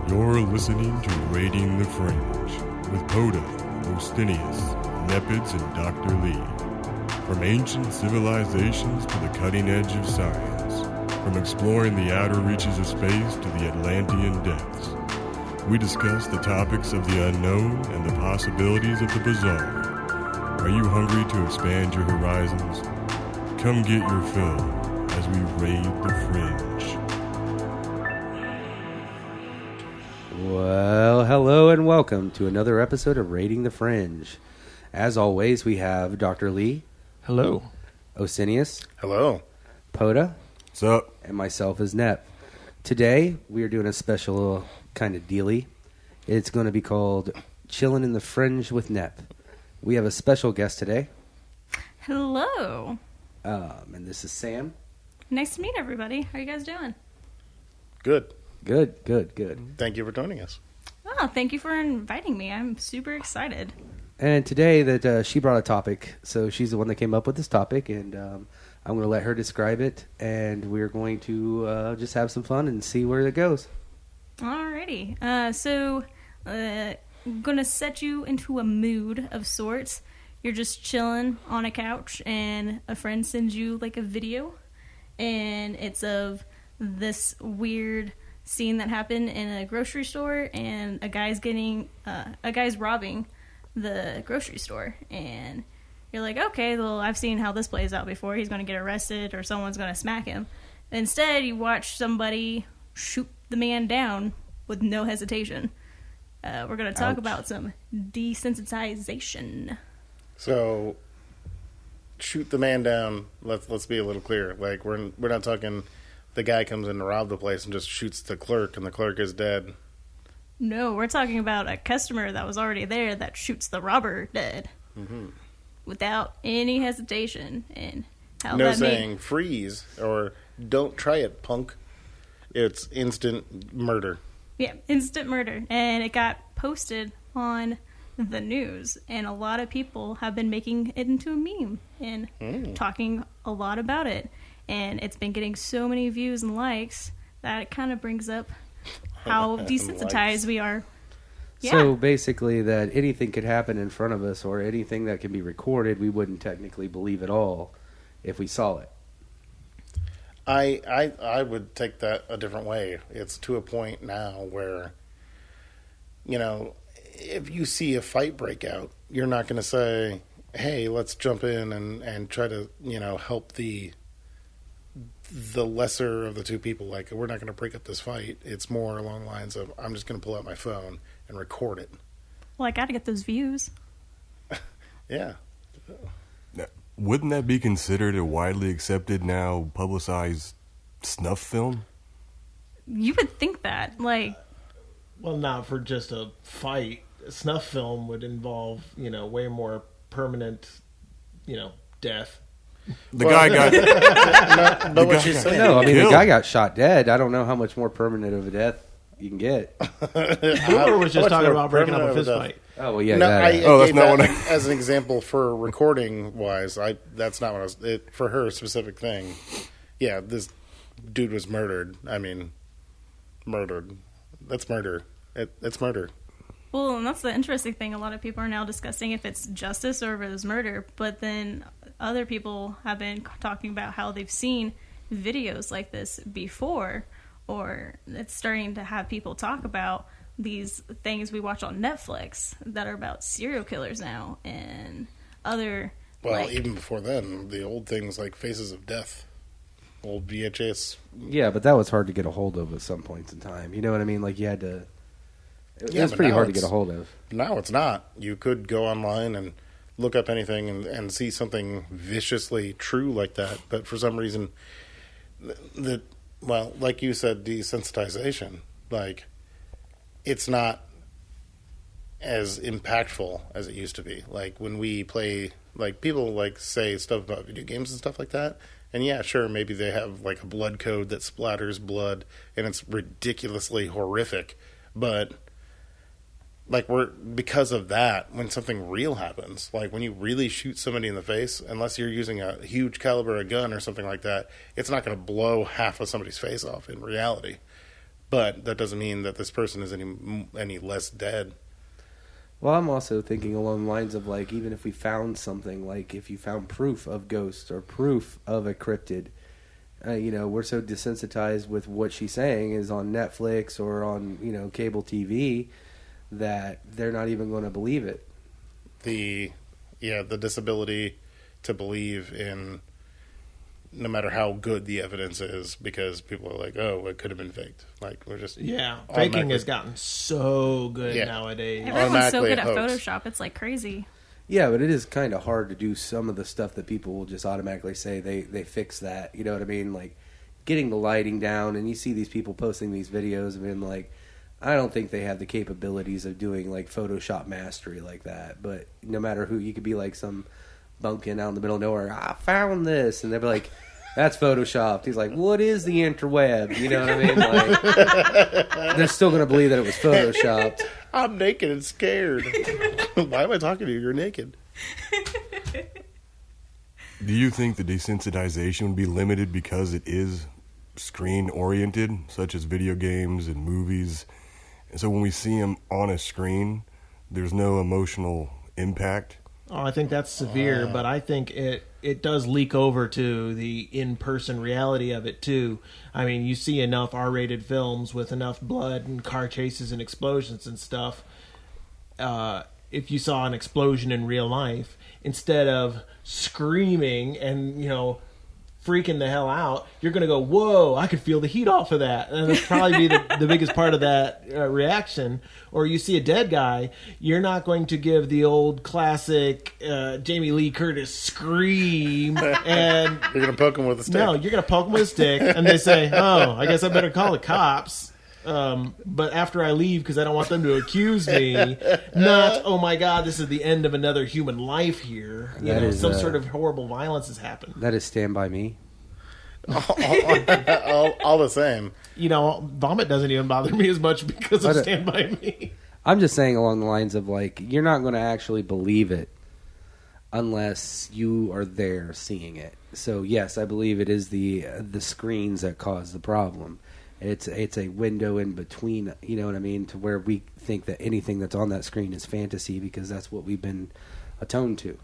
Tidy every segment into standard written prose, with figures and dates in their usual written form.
You're listening to Raiding the Fringe with Poda, Ostinius, Nehpets, and Dr. Lee. From ancient civilizations to the cutting edge of science, from exploring the outer reaches of space to the Atlantean depths, we discuss the topics of the unknown and the possibilities of the bizarre. Are you hungry to expand your horizons? Come get your fill as we raid the Fringe. Well, hello and welcome to another episode of Raiding the Fringe. As always, we have Dr. Lee. Hello. Osinius. Hello. Poda. What's up? And myself is Nep. Today, we are doing a special kind of dealie. It's going to be called Chillin in the Fringe with Nep. We have a special guest today. Hello. And this is Sam. Nice to meet everybody. How are you guys doing? Good. Good. Thank you for joining us. Oh, thank you for inviting me. I'm super excited. And today that she brought a topic, so she's the one that came up with this topic, and I'm going to let her describe it, and we're going to just have some fun and see where it goes. Alrighty. So, I'm going to set you into a mood of sorts. You're just chilling on a couch, and a friend sends you, like, a video, and it's of this weird scene that happened in a grocery store, and a guy's robbing the grocery store, and you're like, okay, well, I've seen how this plays out before. He's going to get arrested or someone's going to smack him. Instead, you watch somebody shoot the man down with no hesitation. We're going to talk about some desensitization. So, shoot the man down. Let's be a little clear. Like we're not talking the guy comes in to rob the place and just shoots the clerk and the clerk is dead. No, we're talking about a customer that was already there that shoots the robber dead. Mm-hmm. Without any hesitation. And how no that saying freeze or don't try it, punk. It's instant murder. Yeah, instant murder. And it got posted on the news. And a lot of people have been making it into a meme and talking a lot about it. And it's been getting so many views and likes that it kind of brings up how desensitized we are. Yeah. So basically that anything could happen in front of us or anything that can be recorded, we wouldn't technically believe at all if we saw it. I would take that a different way. It's to a point now where, you know, if you see a fight break out, you're not going to say, hey, let's jump in and try to, you know, help the lesser of the two people. Like, we're not going to break up this fight. It's more along the lines of, I'm just going to pull out my phone and record it. Well, I got to get those views. Yeah. Now, wouldn't that be considered a widely accepted now publicized snuff film? You would think that. Like, Well, not for just a fight. A snuff film would involve, you know, way more permanent, you know, death. The guy got... But what she's saying. No, I mean, Killed. the guy got shot dead. I don't know how much more permanent of a death you can get. Boomer was just talking about breaking up a fist fight. Oh, well, yeah. No, that, I that's gave not that what as an example for recording wise. That's not what I was for her specific thing. Yeah, this dude was murdered. I mean, murdered. That's murder. It's murder. well, and that's the interesting thing. A lot of people are now discussing if it's justice or if it was murder. But then other people have been talking about how they've seen videos like this before, or it's starting to have people talk about these things we watch on Netflix that are about serial killers now and other. Well, like, even before then, the old things like Faces of Death, old VHS. yeah, but that was hard to get a hold of at some points in time. You know what I mean? Like, you had to... It Yeah, was but pretty now hard to get a hold of. Now it's not. You could go online and look up anything and see something viciously true like that. But for some reason, well, like you said, desensitization, like, it's not as impactful as it used to be. Like, when we play, like, people, like, say stuff about video games and stuff like that, and yeah, sure, maybe they have, like, a blood code that splatters blood, and it's ridiculously horrific, but... like, because of that, when something real happens, like when you really shoot somebody in the face, unless you're using a huge caliber of gun or something like that, it's not going to blow half of somebody's face off in reality. But that doesn't mean that this person is any less dead. Well, I'm also thinking along the lines of, like, even if we found something, like if you found proof of ghosts or proof of a cryptid, we're so desensitized with what she's saying is on Netflix or on, cable TV that they're not even going to believe it. The disability to believe in no matter how good the evidence is, because people are like, oh, it could have been faked. Like, we're just... Yeah, faking has gotten so good nowadays. Everyone's so good at Photoshop, it's like crazy. Yeah, but it is kind of hard to do some of the stuff that people will just automatically say they fix that. You know what I mean? Like, getting the lighting down, and you see these people posting these videos of him, like, I don't think they have the capabilities of doing, like, Photoshop mastery like that. But no matter who, you could be like some bumpkin out in the middle of nowhere, I found this, and they'll be like, that's Photoshopped. He's like, what is the interweb? You know what I mean? Like, they're still going to believe that it was Photoshopped. I'm naked and scared. Why am I talking to you? You're naked. Do you think the desensitization would be limited because it is screen-oriented, such as video games and movies? And so when we see them on a screen, there's no emotional impact? Oh, I think that's severe, but I think it does leak over to the in-person reality of it, too. I mean, you see enough R-rated films with enough blood and car chases and explosions and stuff. If you saw an explosion in real life, instead of screaming and, freaking the hell out, you're going to go, whoa, I could feel the heat off of that. And that's probably be the biggest part of that reaction. Or you see a dead guy, you're not going to give the old classic Jamie Lee Curtis scream. And you're going to poke him with a stick. No, you're going to poke him with a stick. And they say, oh, I guess I better call the cops. But after I leave, because I don't want them to accuse me, not, oh my God, this is the end of another human life here. Some sort of horrible violence has happened. That is Stand By Me. all the same. Vomit doesn't even bother me as much because of Stand By Me. I'm just saying along the lines of, like, you're not going to actually believe it unless you are there seeing it. So, yes, I believe it is the screens that cause the problem. It's a window in between, you know what I mean, to where we think that anything that's on that screen is fantasy because that's what we've been attuned to.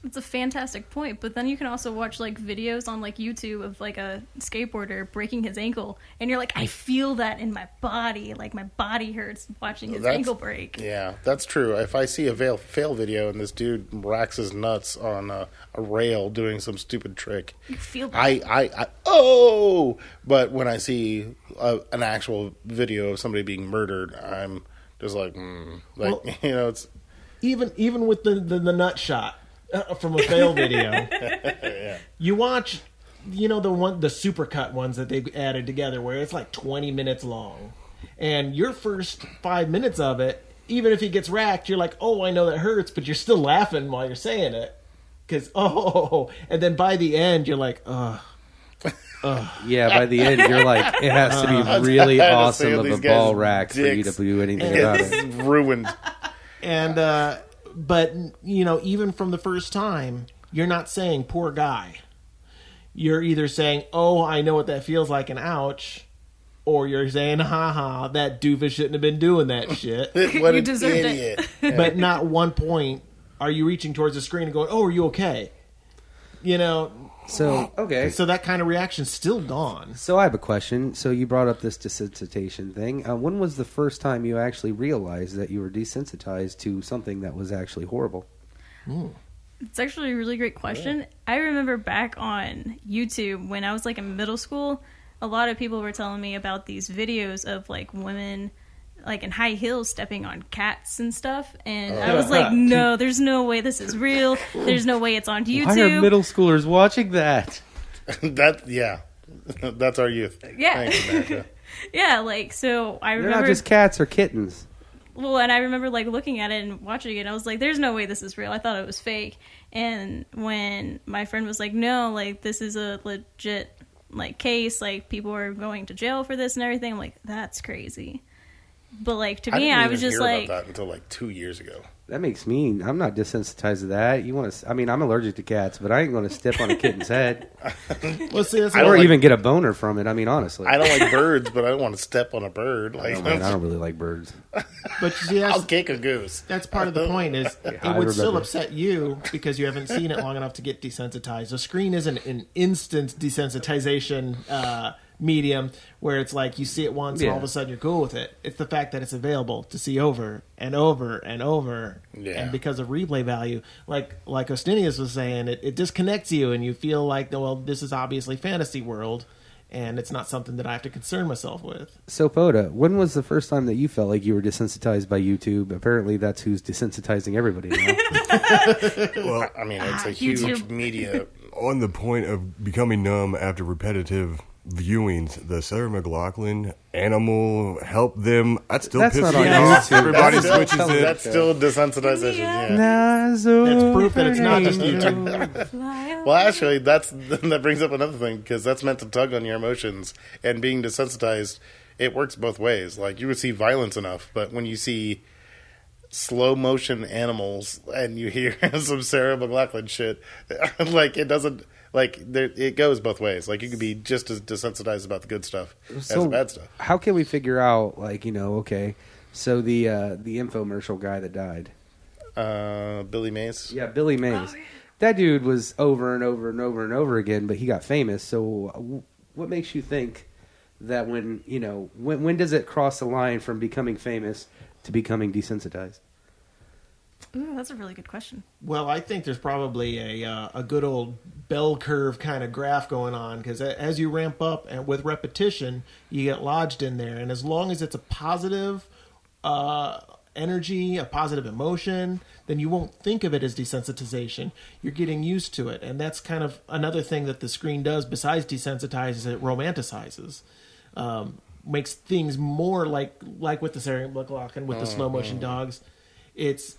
It's a fantastic point, but then you can also watch like videos on like YouTube of like a skateboarder breaking his ankle, and you're like, I feel that in my body, like my body hurts watching his ankle break. Yeah, that's true. If I see a fail video and this dude racks his nuts on a rail doing some stupid trick, you feel that. But when I see an actual video of somebody being murdered, I'm just like, it's even with the nut shot. From a fail video. Yeah. You watch, the supercut ones that they've added together where it's like 20 minutes long. And your first 5 minutes of it, even if he gets racked, you're like, oh, I know that hurts, but you're still laughing while you're saying it. Because, and then by the end, you're like, ugh. Yeah, by the end, you're like, it has to be really awesome of a ball rack for you to do anything about it. It's ruined. And, but, even from the first time, you're not saying, poor guy. You're either saying, oh, I know what that feels like, and ouch. Or you're saying, ha, that doofus shouldn't have been doing that shit. What You an deserved idiot. it. But not one point are you reaching towards the screen and going, oh, are you okay? So, okay. So that kind of reaction's still gone. So I have a question. So you brought up this desensitization thing. When was the first time you actually realized that you were desensitized to something that was actually horrible? It's actually a really great question. I remember back on YouTube when I was like in middle school, a lot of people were telling me about these videos of like women like in high heels stepping on cats and stuff, and I was like, no, there's no way this is real. There's no way it's on YouTube. Why are middle schoolers watching that? That's our youth. Yeah. Thanks, America. Yeah, like, so I remember... They're not just cats or kittens. Well, and I remember like looking at it and watching it, and I was like, there's no way this is real. I thought it was fake. And when my friend was like, no, like, this is a legit like case, like, people are going to jail for this and everything, I'm like, that's crazy. But like, to me, I was just didn't like, hear about that until like 2 years ago. That makes me. I'm not desensitized to that. You want to? I mean, I'm allergic to cats, but I ain't going to step on a kitten's head Well, see, that's or even get a boner from it. I mean, honestly, I don't like birds, but I don't want to step on a bird. Like, oh, man, I don't really like birds. But see, I'll kick a goose. that's part of the point. Is it I would still remember. upset you because you haven't seen it long enough to get desensitized. The screen isn't an instant desensitization medium where it's like you see it once and all of a sudden you're cool with it. It's the fact that it's available to see over and over and over. Yeah. And because of replay value, like Ostinius was saying, it disconnects you and you feel like, well, this is obviously fantasy world and it's not something that I have to concern myself with. So, Poda, when was the first time that you felt like you were desensitized by YouTube? Apparently, that's who's desensitizing everybody now. Well, I mean, it's a huge YouTube. media. on the point of becoming numb after repetitive viewings, the Sarah McLachlan animal help them. I'd still That's piss not me on off. YouTube. Everybody That's switches still- it. That's still desensitization. Yeah. That's proof that it's not just YouTube. Fly Well, actually, that brings up another thing because that's meant to tug on your emotions, and being desensitized, it works both ways. Like you would see violence enough, but when you see slow motion animals and you hear some Sarah McLachlan shit, like it doesn't. Like it goes both ways. Like you could be just as desensitized about the good stuff as the bad stuff. How can we figure out, like, okay, so the infomercial guy that died, Billy Mays. yeah, Billy Mays, that dude was over and over and over and over again, but he got famous. So, what makes you think that when does it cross the line from becoming famous to becoming desensitized? Ooh, that's a really good question. Well, I think there's probably a good old bell curve kind of graph going on because as you ramp up and with repetition, you get lodged in there. And as long as it's a positive energy, a positive emotion, then you won't think of it as desensitization. You're getting used to it. And that's kind of another thing that the screen does besides desensitize is it romanticizes. Makes things more like with the Sarah McLachlan, with the slow motion dogs. It's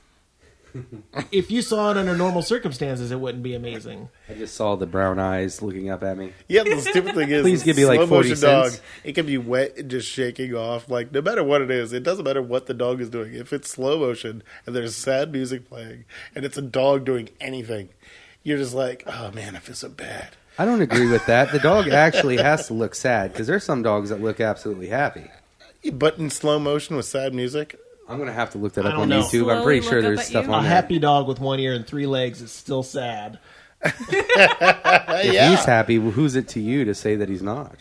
if you saw it under normal circumstances, it wouldn't be amazing. I just saw the brown eyes looking up at me. Yeah, the stupid thing is, Please give me, like, slow 40 motion dog. cents. It can be wet and just shaking off. Like no matter what it is, it doesn't matter what the dog is doing. If it's slow motion and there's sad music playing and it's a dog doing anything, you're just like, oh man, I feel so bad. I don't agree with that. The dog actually has to look sad because there's some dogs that look absolutely happy. But in slow motion with sad music, I'm going to have to look that I up don't on know. YouTube. I'm Slowly pretty sure look up there's at stuff you. on A there. happy dog with 1 ear and 3 legs is still sad. If yeah. he's happy, well, who's it to you to say that he's not?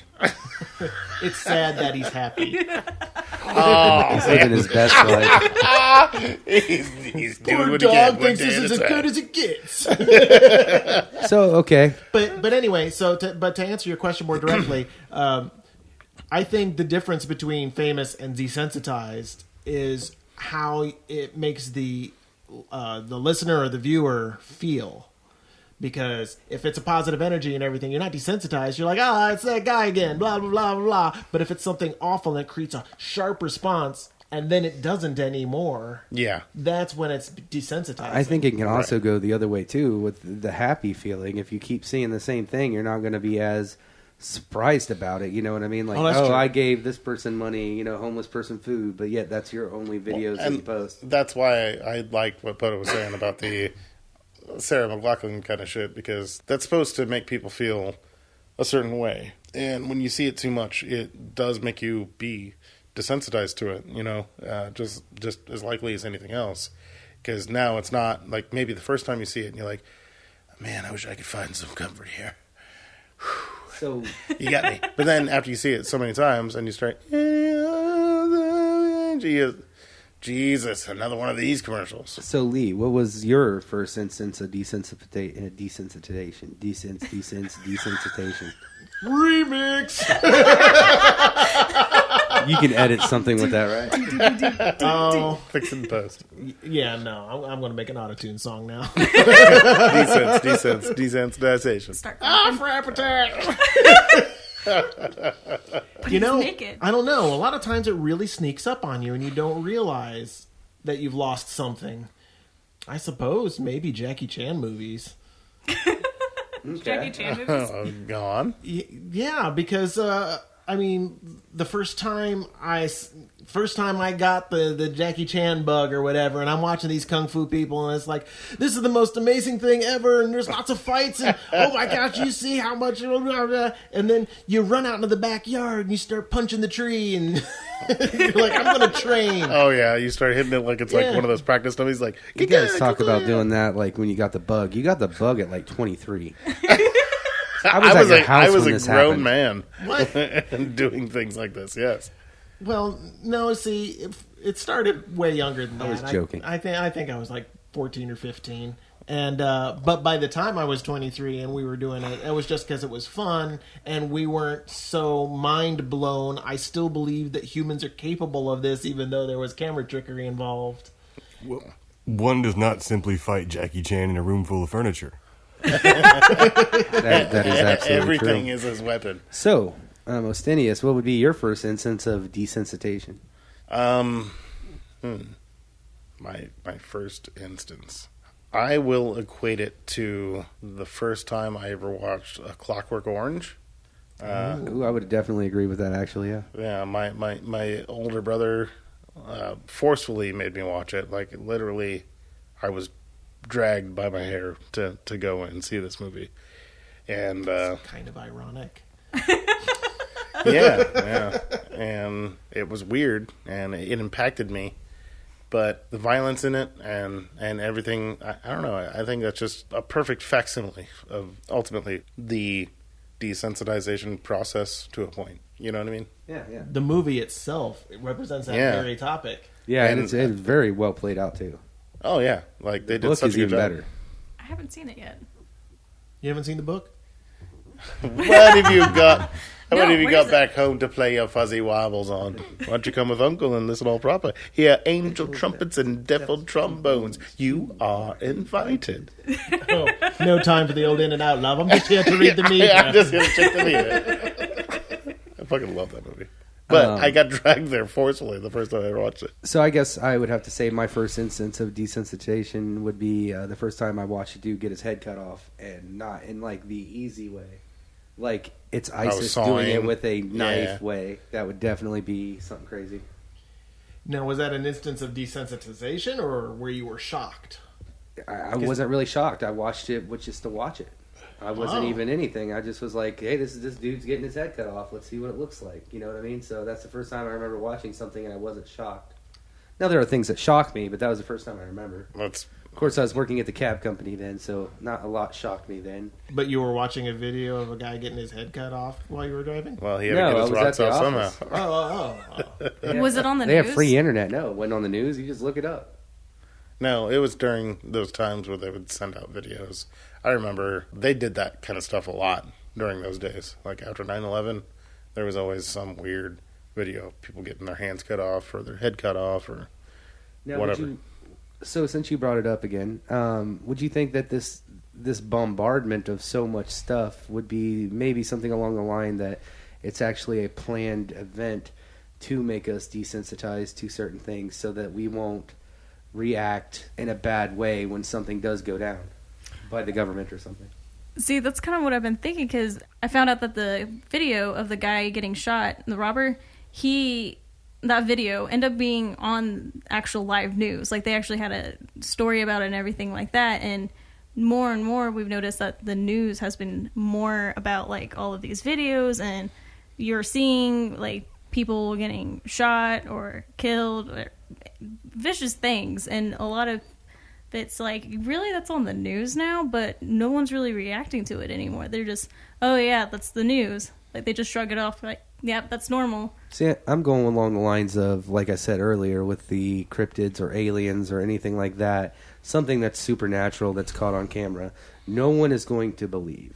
It's sad that he's happy. He's living his best life. he's doing Poor what he can. dog one thinks day this at is a as time. good as it gets. So, okay. But anyway, to answer your question more directly, I think the difference between famous and desensitized is how it makes the listener or the viewer feel. Because if it's a positive energy and everything, you're not desensitized. You're like, it's that guy again, blah, blah, blah, blah, blah. But if it's something awful and it creates a sharp response and then it doesn't anymore, Yeah. that's when it's desensitizing. I think it can also go the other way, too, with the happy feeling. If you keep seeing the same thing, you're not going to be as surprised about it. You know what I mean? Like, that's true. I gave this person money, homeless person food, but yet that's your only videos that you post. That's why I like what Poto was saying about the Sarah McLachlan kind of shit, because that's supposed to make people feel a certain way. And when you see it too much, it does make you be desensitized to it, just as likely as anything else. Because now it's not like maybe the first time you see it and you're like, man, I wish I could find some comfort here. So, You got me. But then after you see it so many times and you start, Jesus, another one of these commercials. so Lee, what was your first instance of desensitization? Desensitization. Remix! You can edit something with that, right? Oh, Fix it in post. yeah, no. I'm going to make an auto-tune song now. Desensitization. Start. Frap attack! But naked. I don't know. A lot of times it really sneaks up on you and you don't realize that you've lost something. I suppose maybe Jackie Chan movies. Jackie Chan movies. Go on. Yeah, because I mean, the first time I got the Jackie Chan bug or whatever, and I'm watching these kung fu people, and it's like, this is the most amazing thing ever, and there's lots of fights, and oh my gosh, you see how much, and then you run out into the backyard and you start punching the tree, and you're like, I'm going to train. Oh yeah, you start hitting it like it's like one of those practice dummies. Like, you guys talk about doing that like when you got the bug. You got the bug at like 23. I was a grown happened. man and doing things like this. Yes. Well, no. See, it started way younger than that. I was joking. I think I was like 14 or 15, and but by the time I was 23 and we were doing it, it was just because it was fun and we weren't so mind blown. I still believed that humans are capable of this, even though there was camera trickery involved. Well, one does not simply fight Jackie Chan in a room full of furniture. That is absolutely Everything true. is his weapon. So, Ostenius, what would be your first instance of desensitization? My first instance. I will equate it to the first time I ever watched A Clockwork Orange. Ooh, I would definitely agree with that, actually, yeah. Yeah, my older brother forcefully made me watch it. Like, literally, I was dragged by my hair to go and see this movie. And It's kind of ironic. yeah. And it was weird, and it impacted me. But the violence in it and everything, I don't know. I think that's just a perfect facsimile of ultimately the desensitization process to a point. You know what I mean? Yeah. The movie itself, it represents that very topic. Yeah, and it's very well played out, too. Oh, yeah. Like, they The did book such is a good even job. better. I haven't seen it yet. You haven't seen the book? What have you got? What have you where got is it? back home to play your fuzzy wobbles on? Why don't you come with Uncle and listen all proper? Hear angel trumpets and devil trombones. You are invited. Oh, no time for the old in and out, love. I'm just here to read the media. Yeah, I'm just going to check the media. I fucking love that movie. But I got dragged there forcefully the first time I ever watched it. So I guess I would have to say my first instance of desensitization would be the first time I watched a dude get his head cut off, and not in like the easy way. Like it's ISIS doing sawing. it with a knife Yeah. way. That would definitely be something crazy. Now, was that an instance of desensitization, or where you were shocked? I wasn't really shocked. I watched it just to watch it. I wasn't even anything. I just was like, hey, this dude's getting his head cut off. Let's see what it looks like. You know what I mean? So that's the first time I remember watching something and I wasn't shocked. Now, there are things that shock me, but that was the first time I remember. Of course, I was working at the cab company then, so not a lot shocked me then. But you were watching a video of a guy getting his head cut off while you were driving? Well, he had No, to get I his was at rocks the off office. somehow. Yeah. Was it on the They news? have free internet. No, it wasn't on the news. You just look it up. No, it was during those times where they would send out videos. I remember they did that kind of stuff a lot during those days. Like after 9/11, there was always some weird video of people getting their hands cut off or their head cut off or Now, whatever. So since you brought it up again, would you think that this bombardment of so much stuff would be maybe something along the line that it's actually a planned event to make us desensitized to certain things so that we won't react in a bad way when something does go down by the government or something? See, that's kind of what I've been thinking, because I found out that the video of the guy getting shot, the robber, that video ended up being on actual live news. Like, they actually had a story about it and everything like that, and more we've noticed that the news has been more about, like, all of these videos, and you're seeing, like, people getting shot or killed, or vicious things, and a lot of it's like, really, that's on the news now, but no one's really reacting to it anymore. They're just, oh yeah, that's the news. Like, they just shrug it off, like, yep, that's normal. See, I'm going along the lines of, like I said earlier, with the cryptids or aliens or anything like that, something that's supernatural that's caught on camera. No one is going to believe.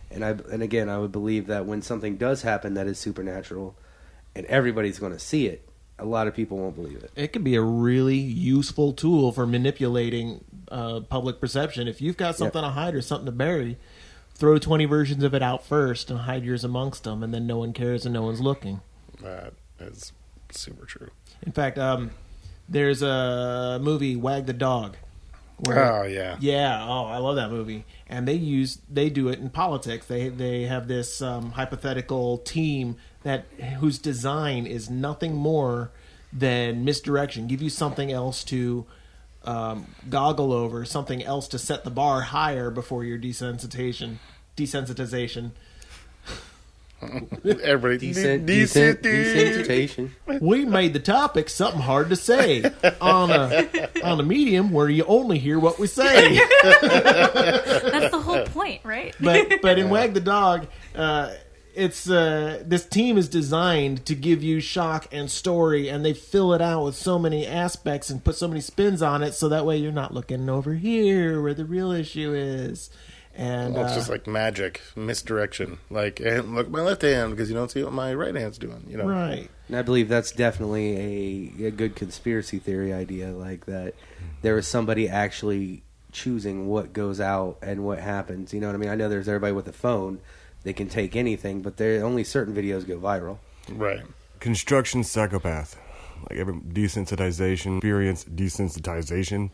And again, I would believe that when something does happen that is supernatural and everybody's going to see it, a lot of people won't believe it. It can be a really useful tool for manipulating public perception. If you've got something to hide or something to bury, throw 20 versions of it out first and hide yours amongst them, and then no one cares and no one's looking. That is super true. In fact, there's a movie, Wag the Dog. Oh, yeah. Yeah, I love that movie. And they do it in politics. They have this hypothetical team whose design is nothing more than misdirection, give you something else to goggle over, something else to set the bar higher before your desensitization. Everybody, Desensitization. We made the topic something hard to say on a medium where you only hear what we say. That's the whole point, right? But in Wag the Dog, it's this team is designed to give you shock and story, and they fill it out with so many aspects and put so many spins on it, so that way you're not looking over here where the real issue is. And well, it's just like magic, misdirection. Like, hey, look at my left hand because you don't see what my right hand's doing. You know, right? And I believe that's definitely a good conspiracy theory idea, like that there is somebody actually choosing what goes out and what happens. You know what I mean? I know there's everybody with a phone. They can take anything, but there only certain videos go viral. right? Construction psychopath. Like every desensitization, experience desensitization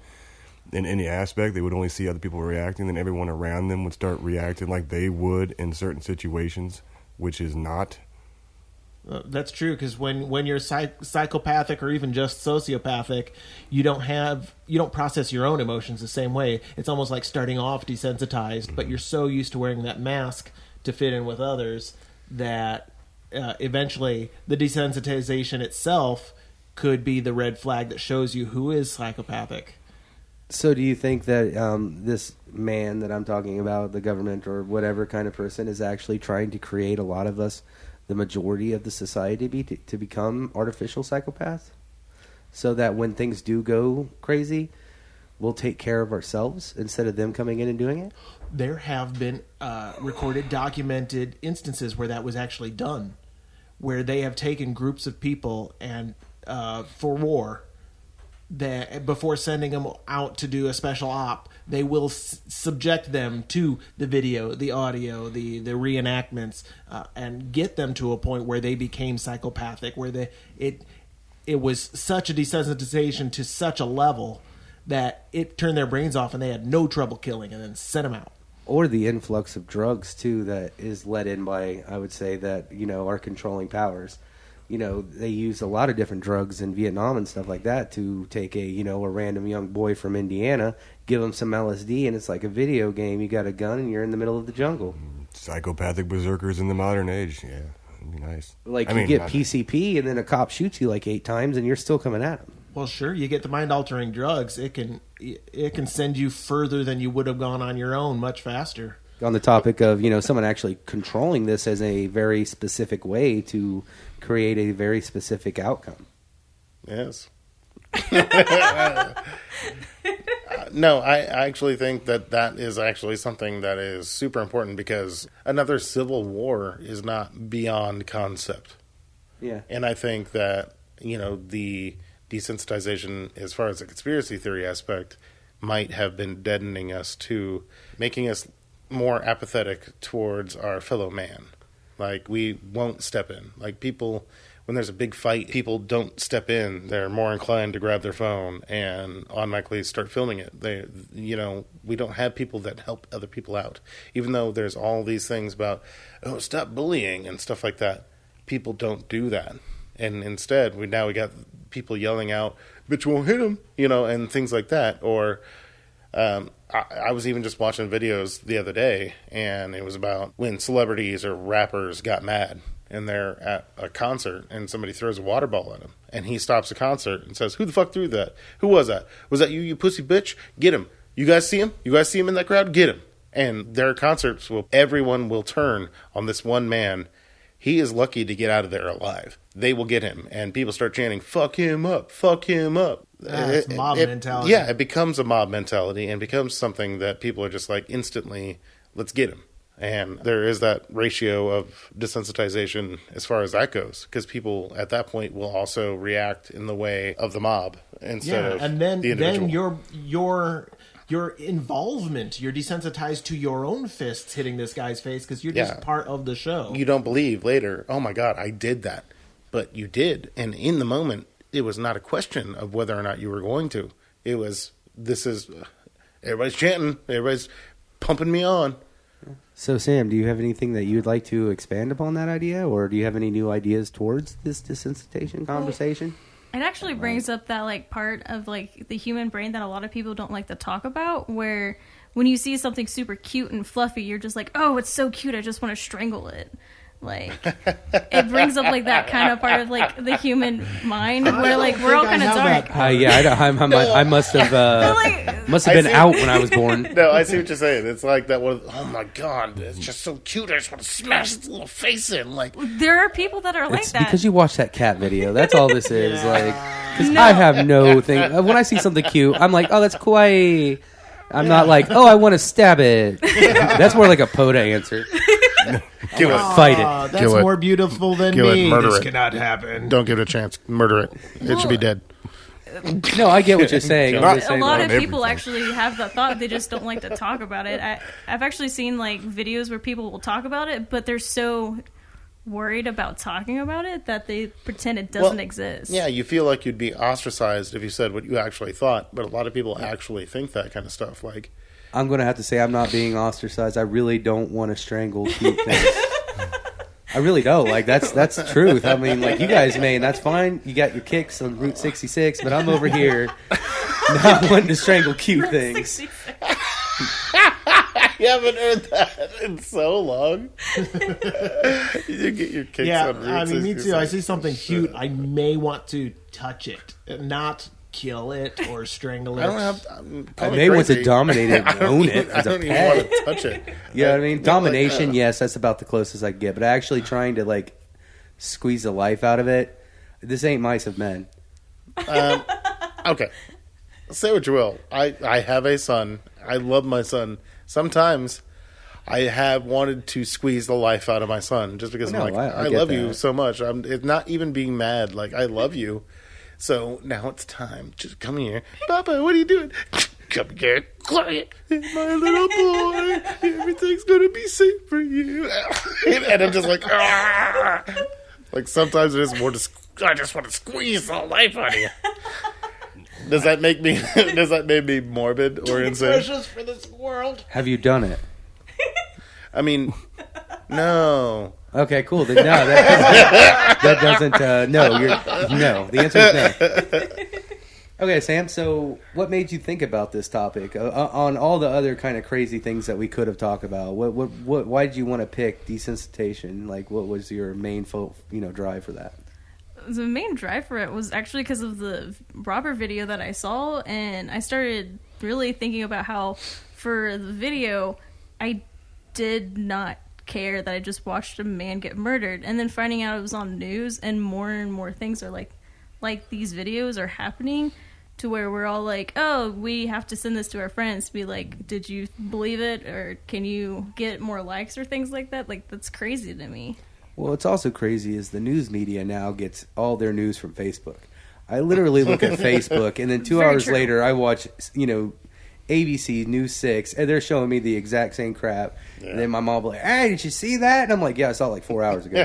in any aspect. They would only see other people reacting, then everyone around them would start reacting like they would in certain situations, which is not. That's true, because when you're psychopathic or even just sociopathic, you don't process your own emotions the same way. It's almost like starting off desensitized, but you're so used to wearing that mask to fit in with others that eventually the desensitization itself could be the red flag that shows you who is psychopathic. So do you think that this man that I'm talking about, the government or whatever kind of person, is actually trying to create a lot of us, the majority of the society, to become artificial psychopaths? So that when things do go crazy, we'll take care of ourselves instead of them coming in and doing it? There have been recorded, documented instances where that was actually done, where they have taken groups of people and for war, that before sending them out to do a special op, they will subject them to the video, the audio, the reenactments, and get them to a point where they became psychopathic, where it was such a desensitization to such a level that it turned their brains off and they had no trouble killing, and then sent them out. Or the influx of drugs, too, that is led in by, I would say, that, our controlling powers. They used a lot of different drugs in Vietnam and stuff like that to take a random young boy from Indiana, give him some LSD, and it's like a video game. You got a gun and you're in the middle of the jungle. Psychopathic berserkers in the modern age. Yeah, that'd be nice. Like, you get PCP and then a cop shoots you like 8 times and you're still coming at him. Well, sure, you get the mind-altering drugs. It can send you further than you would have gone on your own, much faster. On the topic of, someone actually controlling this as a very specific way to create a very specific outcome. Yes. No, I actually think that is actually something that is super important, because another civil war is not beyond concept. Yeah. And I think that, the desensitization, as far as the conspiracy theory aspect, might have been deadening us to making us more apathetic towards our fellow man. Like, we won't step in. Like, people, when there's a big fight, people don't step in. They're more inclined to grab their phone and automatically start filming it. We don't have people that help other people out. Even though there's all these things about, stop bullying and stuff like that. People don't do that. And instead, we got people yelling out, "Bitch won't hit him," and things like that. Or, I was even just watching videos the other day, and it was about when celebrities or rappers got mad and they're at a concert and somebody throws a water ball at him, and he stops the concert and says, "Who the fuck threw that? Who was that? Was that you, you pussy bitch? Get him. You guys see him? You guys see him in that crowd? Get him." And their concerts everyone will turn on this one man. He is lucky to get out of there alive. They will get him. And people start chanting, "Fuck him up, fuck him up." It's mob mentality. Yeah, it becomes a mob mentality and becomes something that people are just like instantly, let's get him. And there is that ratio of desensitization as far as that goes, because people at that point will also react in the way of the mob instead of and then, the individual. Then your involvement, you're desensitized to your own fists hitting this guy's face because you're just part of the show. You don't believe later, "Oh my God, I did that." But you did. And in the moment, it was not a question of whether or not you were going to. It was, everybody's chanting, everybody's pumping me on. So, Sam, do you have anything that you'd like to expand upon that idea, or do you have any new ideas towards this desensitization conversation? It actually brings up that like part of like the human brain that a lot of people don't like to talk about, where when you see something super cute and fluffy, you're just like, oh, it's so cute, I just want to strangle it. Like, it brings up like that kind of part of like the human mind where like we're all kind of dark. I must have been out when I was born. No, I see what you're saying. It's like that one. Oh my god, it's just so cute. I just want to smash its little face in. Like, there are people that are like it's that because you watched that cat video. That's all this is. Like, because I have no thing. When I see something cute, I'm like, oh, that's kawaii. I'm not like, oh, I want to stab it. That's more like a Poda answer. Kill it. Fight it. That's Kill it. more beautiful than Kill me. it. Murder This it. cannot happen. Don't give it a chance. Murder it. It should be dead. No, I get what you're saying. I'm just a saying, lot like, of people actually have that thought. They just don't like to talk about it. I've actually seen like videos where people will talk about it, but they're so worried about talking about it that they pretend it doesn't exist. Yeah, you feel like you'd be ostracized if you said what you actually thought, but a lot of people actually think that kind of stuff. Like, I'm going to have to say I'm not being ostracized. I really don't want to strangle cute things. I really don't. Like, that's the truth. I mean, like, you guys may, and that's fine. You got your kicks on Route 66, but I'm over here not wanting to strangle cute things. you haven't heard that in so long. You get your kicks on Route 66. Me too. I see something cute, I may want to touch it, not kill it or strangle it. I may want to dominate it and own it I as a don't even pet. want to touch it. You know what I mean? Domination, yes, that's about the closest I can get. But actually trying to, like, squeeze the life out of it, this ain't mice of men. Okay. Say what you will. I have a son. I love my son. Sometimes I have wanted to squeeze the life out of my son just because I'm like, I love you so much. It's not even being mad. Like, I love you. So now it's time. Just come here. Papa, what are you doing? Come here. Quiet. My little boy. Everything's going to be safe for you. And I'm just like, ah. Like, sometimes it is more I just want to squeeze the life out of you. Does that make me morbid or insane? Precious for this world. Have you done it? I mean, no. Okay, cool. Then, no, that doesn't. No. The answer is no. Okay, Sam. So, what made you think about this topic on all the other kind of crazy things that we could have talked about? Why did you want to pick desensitization? Like, what was your main drive for that? The main drive for it was actually because of the robber video that I saw, and I started really thinking about how for the video I did not care that I just watched a man get murdered, and then finding out it was on news, and more things are like these videos are happening to where we're all like, oh, we have to send this to our friends to be like, did you believe it, or can you get more likes or things like that? Like, that's crazy to me. Well, what's also crazy is the news media now gets all their news from Facebook. I literally look at Facebook, and then 2 Very hours true. later, I watch, ABC News 6, and they're showing me the exact same crap. Yeah. And then my mom will be like, hey, did you see that? And I'm like, yeah, I saw it like 4 hours ago.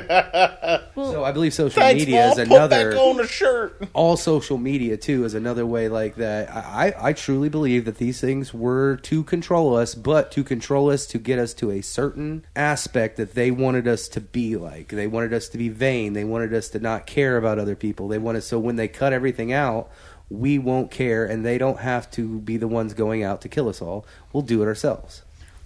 So I believe social media is another... Put back on the shirt. All social media, too, is another way like that. I truly believe that these things were to control us, but to control us to get us to a certain aspect that they wanted us to be like. They wanted us to be vain. They wanted us to not care about other people. They wanted... So when they cut everything out, we won't care, and they don't have to be the ones going out to kill us all. We'll do it ourselves.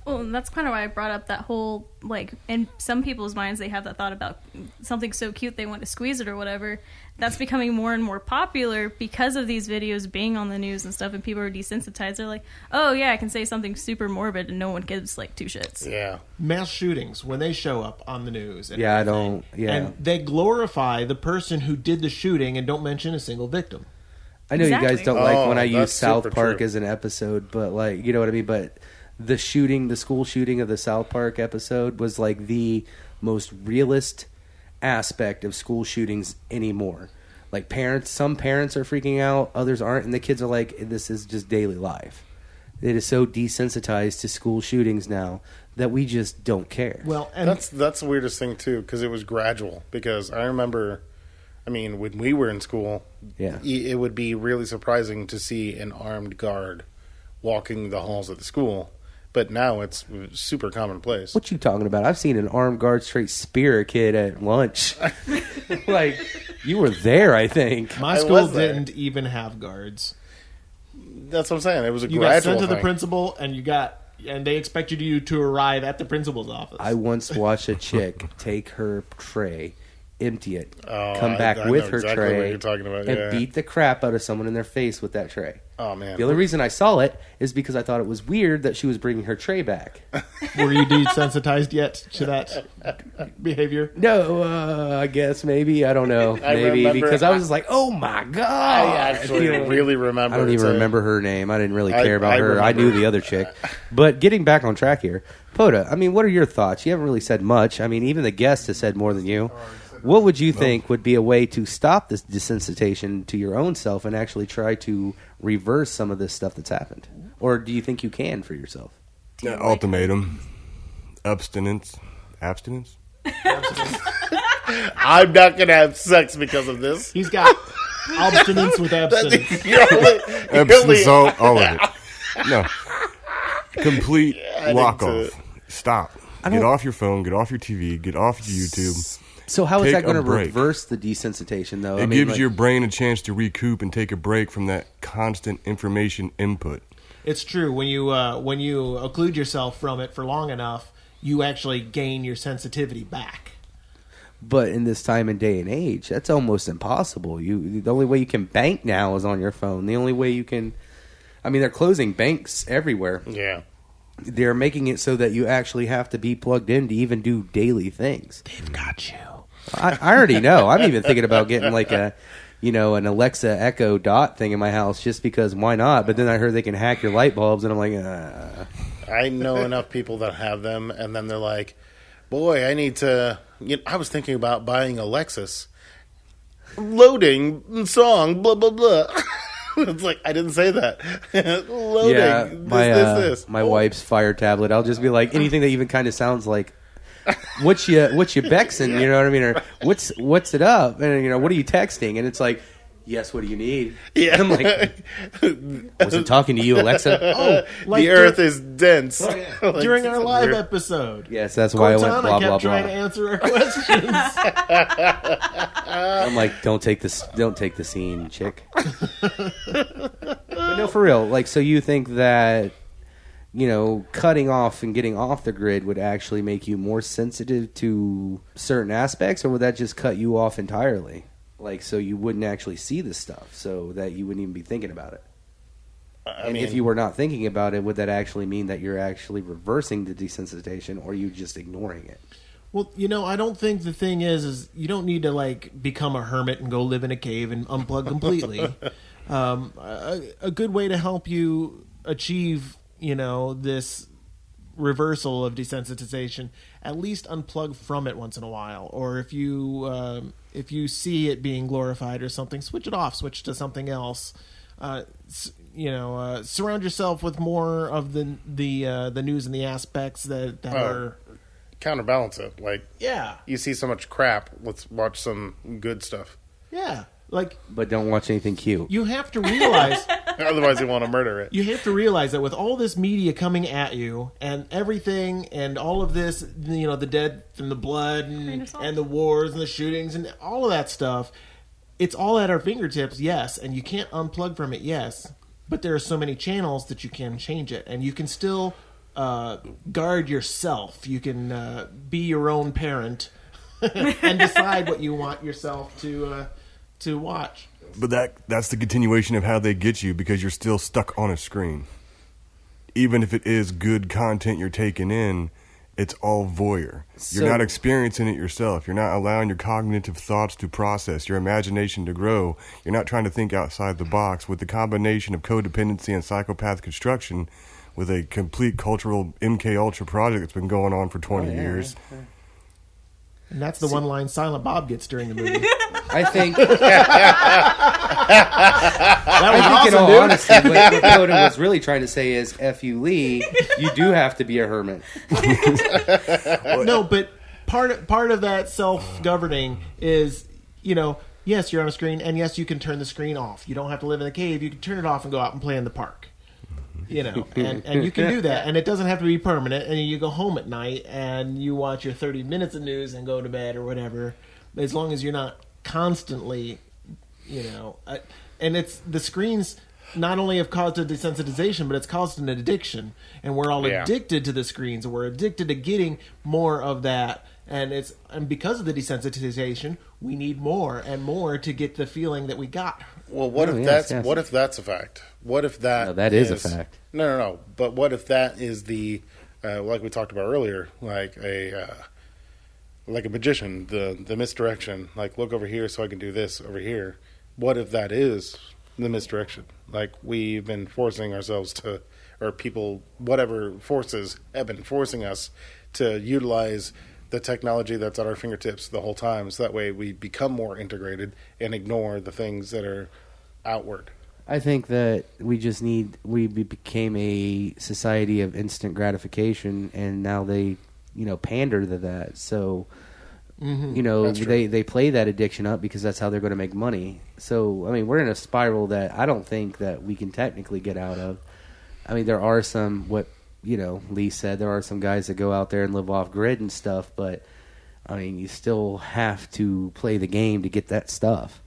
Well, and that's kind of why I brought up that whole, like, in some people's minds, they have that thought about something so cute they want to squeeze it or whatever. That's becoming more and more popular because of these videos being on the news and stuff, and people are desensitized. They're like, oh, yeah, I can say something super morbid, and no one gives, like, two shits. Yeah. Mass shootings, when they show up on the news. And Yeah, everything, Yeah. And they glorify the person who did the shooting and don't mention a single victim. I know Exactly. you guys don't like when I use that's South super Park true. as an episode, but, like, you know what I mean? But the school shooting of the South Park episode was, like, the most realist aspect of school shootings anymore. Like, some parents are freaking out, others aren't, and the kids are like, this is just daily life. It is so desensitized to school shootings now that we just don't care. Well, and That's the weirdest thing, too, because it was gradual. Because I remember... when we were in school, Yeah. it would be really surprising to see an armed guard walking the halls of the school. but now it's super commonplace. What you talking about? I've seen an armed guard straight spear a kid at lunch. Like, you were there, I think. My I school was there. didn't even have guards. That's what I'm saying. It was a You got gradual sent to the thing. principal, and they expected you to arrive at the principal's office. I once watched a chick take her tray, empty it, Oh, come back I with know her exactly what tray, you're talking about, and yeah. beat the crap out of someone in their face with that tray. Oh, man. The only reason I saw it is because I thought it was weird that she was bringing her tray back. Were you desensitized yet to that behavior? No, I guess maybe. I don't know. I Maybe remember- because I was just like, oh my God. I actually You know, really remember. I don't even it. remember her name. I didn't really I- care about I her. I knew remember. the other chick. But getting back on track here, Poda, I mean, what are your thoughts? You haven't really said much. I mean, even the guest has said more than you. What would you think would be a way to stop this desensitization to your own self and actually try to reverse some of this stuff that's happened? Or do you think you can for yourself? Ultimatum. Abstinence. Abstinence? I'm not going to have sex because of this. He's got abstinence with abstinence. Epsom salt, all of it. No. Complete I lock need off. Stop. Get don't- off your phone, get off your TV, get off YouTube. So how is Take that going a to break. reverse the desensitization, though? It gives your brain a chance to recoup and take a break from that constant information input. It's true. When you occlude yourself from it for long enough, you actually gain your sensitivity back. But in this time and day and age, that's almost impossible. The only way you can bank now is on your phone. The only way you can... I mean, they're closing banks everywhere. Yeah. They're making it so that you actually have to be plugged in to even do daily things. They've got you. I already know. I'm even thinking about getting like an Alexa Echo Dot thing in my house just because why not? But then I heard they can hack your light bulbs, and I'm like, I know enough people that have them, and then they're like, boy, I need to... I was thinking about buying a Lexus. Loading song, blah, blah, blah. It's like, I didn't say that. Loading, yeah, this. my wife's Fire tablet. I'll just be like anything that even kind of sounds like, what you Bexing, you know what I mean? Or what's it up? And what are you texting? And it's like, yes, what do you need? Yeah. I'm like, wasn't talking to you, Alexa. Oh, like the earth is dense. Like, during our live weird. episode. Yes, that's why I went Cortana blah, blah, kept trying to blah. answer our questions. I'm like, don't take the scene, chick. But no, for real. Like, so you think that, cutting off and getting off the grid would actually make you more sensitive to certain aspects, or would that just cut you off entirely? Like, so you wouldn't actually see the stuff, so that you wouldn't even be thinking about it. I And mean, if you were not thinking about it, would that actually mean that you're actually reversing the desensitization, or are you just ignoring it? Well, I don't think the thing is you don't need to become a hermit and go live in a cave and unplug completely. A good way to help you achieve, this reversal of desensitization, at least unplug from it once in a while. Or if you see it being glorified or something, switch it off, switch to something else. Surround yourself with more of the news and the aspects that are counterbalance it. Like, yeah. you see so much crap, let's watch some good stuff. Yeah. But don't watch anything cute. You have to realize Otherwise, you want to murder it. you have to realize that with all this media coming at you and everything and all of this, the dead and the blood and the wars and the shootings and all of that stuff, it's all at our fingertips, yes, and you can't unplug from it, yes. But there are so many channels that you can change it, and you can still guard yourself. You can be your own parent and decide what you want yourself to watch. But that's the continuation of how they get you, because you're still stuck on a screen. Even if it is good content you're taking in, it's all voyeur. You're not experiencing it yourself. You're not allowing your cognitive thoughts to process, your imagination to grow. You're not trying to think outside the box. With the combination of codependency and psychopath construction, with a complete cultural MK Ultra project that's been going on for 20 years. And that's the one line Silent Bob gets during the movie. I think... That was I think, in awesome, all dude. honesty, what Coda was really trying to say is, F you, Lee, you do have to be a hermit. No, but part of that self-governing is, yes, you're on a screen, and yes, you can turn the screen off. You don't have to live in a cave. You can turn it off and go out and play in the park. You know, and you can do that, and it doesn't have to be permanent. And you go home at night and you watch your 30 minutes of news and go to bed or whatever. As long as you're not constantly, you know, and it's the screens not only have caused a desensitization, but it's caused an addiction, and we're all addicted to the screens, and we're addicted to getting more of that. And because of the desensitization, we need more and more to get the feeling that we got. Well, what if that's a fact? What if that that is a fact? No. But what if that is the like we talked about earlier, like a magician, the misdirection. Like, look over here, so I can do this over here. What if that is the misdirection? Like, we've been forcing ourselves to, or people, whatever forces have been forcing us to utilize the technology that's at our fingertips the whole time, so that way we become more integrated and ignore the things that are outward. I think that we became a society of instant gratification, and now they, pander to that. So, they play that addiction up because that's how they're going to make money. So, I mean, we're in a spiral that I don't think that we can technically get out of. I mean, there are some, Lee said, there are some guys that go out there and live off grid and stuff, but I mean, you still have to play the game to get that stuff.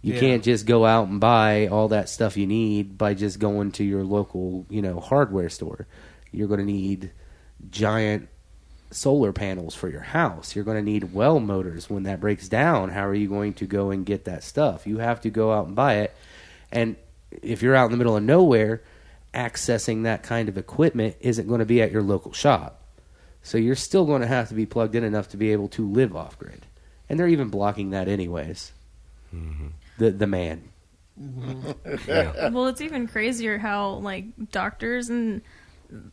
You can't just go out and buy all that stuff you need by just going to your local, hardware store. You're going to need giant solar panels for your house. You're going to need well motors. When that breaks down, how are you going to go and get that stuff? You have to go out and buy it. And if you're out in the middle of nowhere, accessing that kind of equipment isn't going to be at your local shop. So you're still going to have to be plugged in enough to be able to live off grid. And they're even blocking that anyways. Mm-hmm. The man. Mm-hmm. Yeah. Well, it's even crazier how doctors and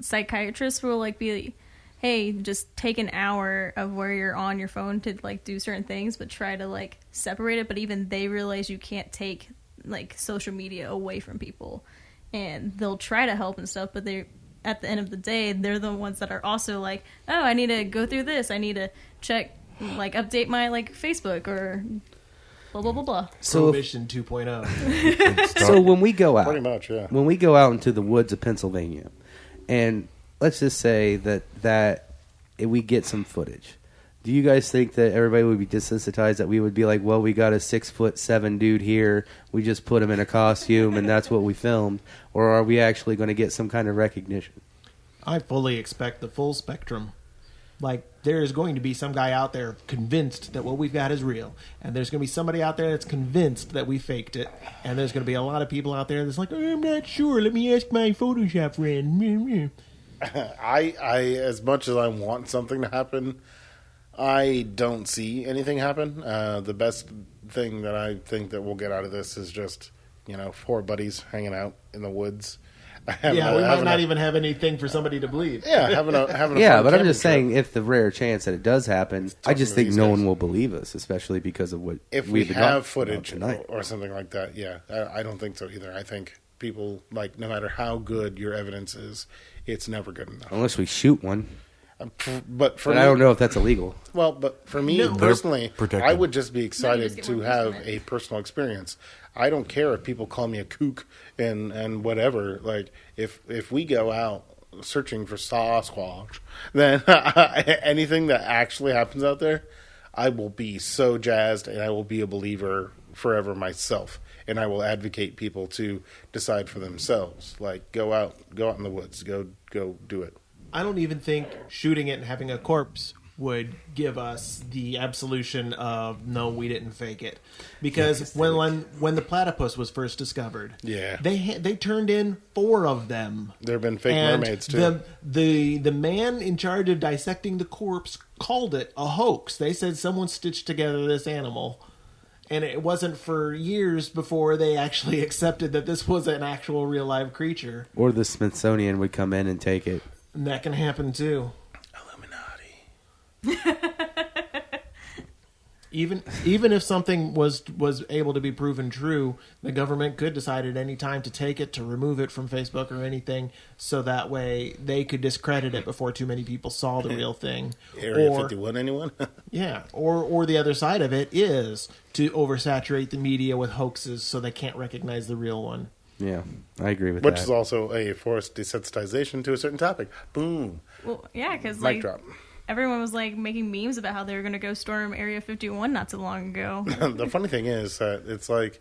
psychiatrists will be hey, just take an hour of where you're on your phone to do certain things, but try to separate it. But even they realize you can't take social media away from people, and they'll try to help and stuff, but they, at the end of the day, they're the ones that are also oh, I need to go through this, I need to check update my Facebook or blah blah blah blah. So Prohibition 2.0. So when we go out, pretty much, when we go out into the woods of Pennsylvania, and let's just say that we get some footage, do you guys think that everybody would be desensitized, that we would be like, well, we got a 6'7" dude here, we just put him in a costume and that's what we filmed? Or are we actually going to get some kind of recognition? I fully expect the full spectrum. There is going to be some guy out there convinced that what we've got is real. And there's going to be somebody out there that's convinced that we faked it. And there's going to be a lot of people out there that's I'm not sure. Let me ask my Photoshop friend. I as much as I want something to happen, I don't see anything happen. The best thing that I think that we'll get out of this is just, 4 buddies hanging out in the woods. We might not even have anything for somebody to believe. Yeah, having a yeah, but I'm just saying, if the rare chance that it does happen, I just think no one will believe us, especially because of what if we have footage or something like that. Yeah, I don't think so either. I think people no matter how good your evidence is, it's never good enough unless we shoot one. But I don't know if that's illegal. Well, but for me personally, I would just be excited to have a personal experience. I don't care if people call me a kook and whatever. If we go out searching for Sasquatch, then anything that actually happens out there, I will be so jazzed, and I will be a believer forever myself. And I will advocate people to decide for themselves. Go out in the woods, go do it. I don't even think shooting it and having a corpse would give us the absolution of no, we didn't fake it, because when the platypus was first discovered, they turned in 4 of them. There have been fake mermaids too. The man in charge of dissecting the corpse called it a hoax. They said someone stitched together this animal, and it wasn't for years before they actually accepted that this was an actual real live creature. Or the Smithsonian would come in and take it. And that can happen too. Even if something was able to be proven true, the government could decide at any time to take it, to remove it from Facebook or anything, so that way they could discredit it before too many people saw the real thing. Area 51, anyone? Yeah, or the other side of it is to oversaturate the media with hoaxes so they can't recognize the real one. Yeah, I agree with Which that. is also a forced desensitization to a certain topic. Boom. Well, yeah, because Mic like drop. everyone was like making memes about how they were going to go storm Area 51 not too long ago. The funny thing is that it's like,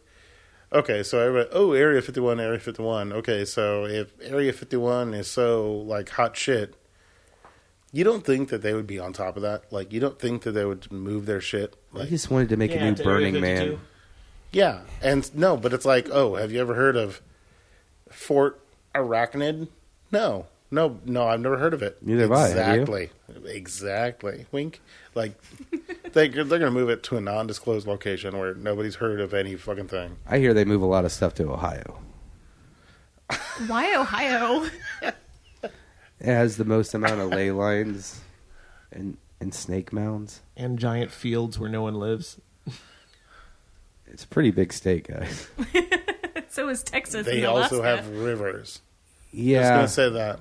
okay, so everybody, oh, Area 51, Area 51. Okay, so if Area 51 is so, like, hot shit, you don't think that they would be on top of that? Like, you don't think that they would move their shit? I Like, just wanted to make a new to Area Burning 52. Man. yeah, and no, but it's like, oh, have you ever heard of Fort Arachnid? No, I've never heard of it. Neither have I. Have you? Exactly. Wink. Like, they're going to move it to a non-disclosed location where nobody's heard of any fucking thing. I hear they move a lot of stuff to Ohio. Why Ohio? It has the most amount of ley lines and snake mounds. And giant fields where no one lives. It's a pretty big state, guys. So is Texas. They and also Alaska. have rivers. I was Yeah, going to say that.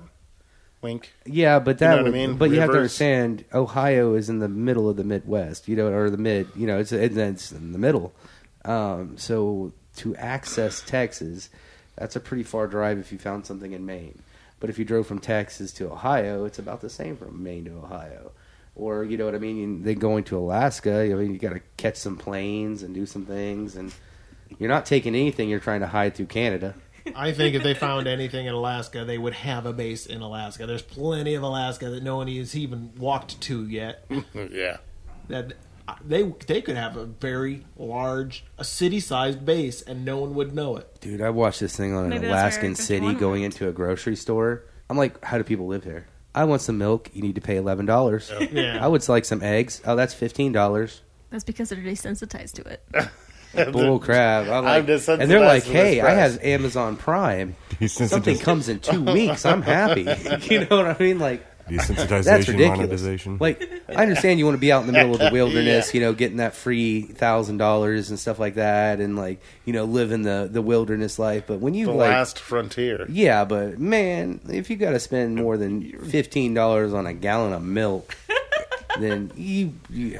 Wink. yeah, but that You know what would, I mean? but you have to Rivers. understand, Ohio is in the middle of the Midwest, or the mid, it's in the middle. So to access Texas, that's a pretty far drive if you found something in Maine. But if you drove from Texas to Ohio, it's about the same from Maine to Ohio. Or, you know what I mean? Then going to Alaska, you got to catch some planes and do some things, and you're not taking anything you're trying to hide through Canada. I think if they found anything in Alaska, they would have a base in Alaska. There's plenty of Alaska that no one has even walked to yet. Yeah. That they could have a very large, a city-sized base, and no one would know it. Dude, I watched this thing on an Maybe that's where Alaskan city 51 going went. into a grocery store. I'm like, how do people live here? I want some milk. You need to pay $11. Yeah. I would like some eggs. Oh, that's $15. That's because they're desensitized to it. Bull crap. I'm like, desensitized and they're like, to hey, this I price. have Amazon Prime. Desensitiz- Something comes in 2 weeks. I'm happy. You know what I mean? Like, Desensitization, that's ridiculous. monetization. Like, I understand you want to be out in the middle of the wilderness, getting that free $1,000 and stuff like that, and living the wilderness life. But when you The last frontier. yeah, but man, if you got to spend more than $15 on a gallon of milk, then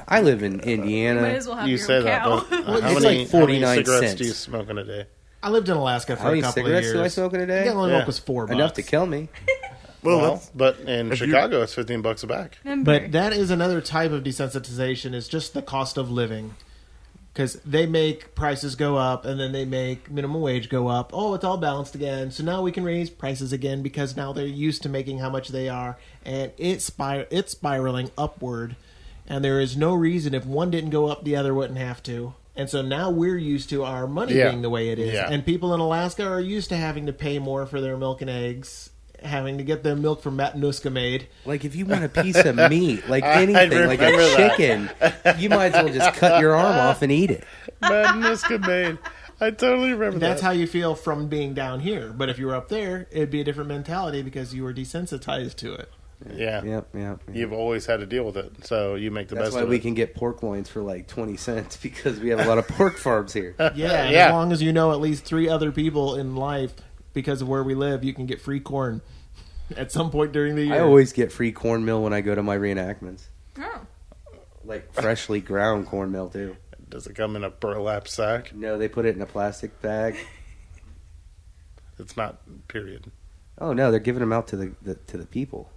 I live in Might Indiana. as well have You your say own that, cow. but Well, how it's many, like 49 how many cigarettes cents. do you smoke in a day? I lived in Alaska for How a many couple of cigarettes years. do I smoke in a day? Gallon of Yeah. milk was $4. Enough to kill me. Well, but in if you- Chicago, it's $15 a bag. Remember, But that is another type of desensitization. Is just the cost of living, because they make prices go up, and then they make minimum wage go up. Oh, it's all balanced again. So now we can raise prices again because now they're used to making how much they are, and it's spiraling upward. And there is no reason if one didn't go up, the other wouldn't have to. And so now we're used to our money Yeah. being the way it is, Yeah. and people in Alaska are used to having to pay more for their milk and eggs. Having to get their milk from Matanuska made. Like, if you want a piece of meat, like I anything, like a remember that. chicken, you might as well just cut your arm off and eat it. Madness good made. I totally remember That's that. how you feel from being down here. But if you were up there, it'd be a different mentality because you were desensitized to it. Yeah. Yep. You've always had to deal with it, so you make the That's best why of we it. can get pork loins for like 20 cents because we have a lot of pork farms here. Yeah, and Yeah. as long as you know at least 3 other people in life, because of where we live, you can get free corn at some point during the year. I always get free cornmeal when I go to my reenactments. oh, Like freshly ground cornmeal, too. Does it come in a burlap sack? No, they put it in a plastic bag. It's not, period. Oh, no, they're giving them out to the people.